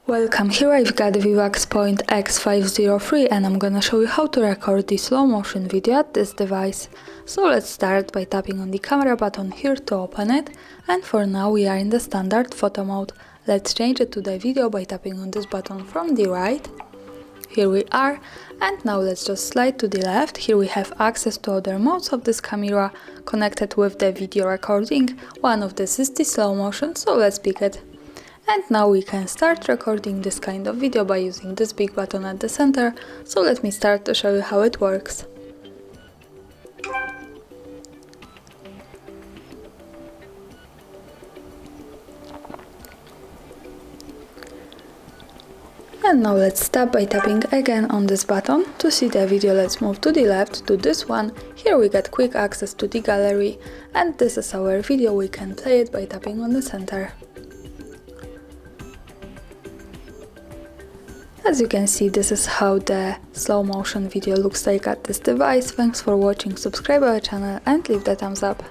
Welcome, here I've got the VIVAX Point X503 and I'm gonna show you how to record the slow motion video at this device. So let's start by tapping on the camera button here to open it, and for now we are in the standard photo mode. Let's change it to the video by tapping on this button from the right. Here we are, and now let's just slide to the left. Here we have access to other modes of this camera connected with the video recording. One of this is the slow motion, so let's pick it. And now we can start recording this kind of video by using this big button at the center, so let me start to show you how it works. And now let's stop by tapping again on this button. To see the video, let's move to the left to this one. Here we get quick access to the gallery, and this is our video. We can play it by tapping on the center. As you can see, this is how the slow motion video looks like at this device. Thanks for watching, subscribe our channel and leave the thumbs up.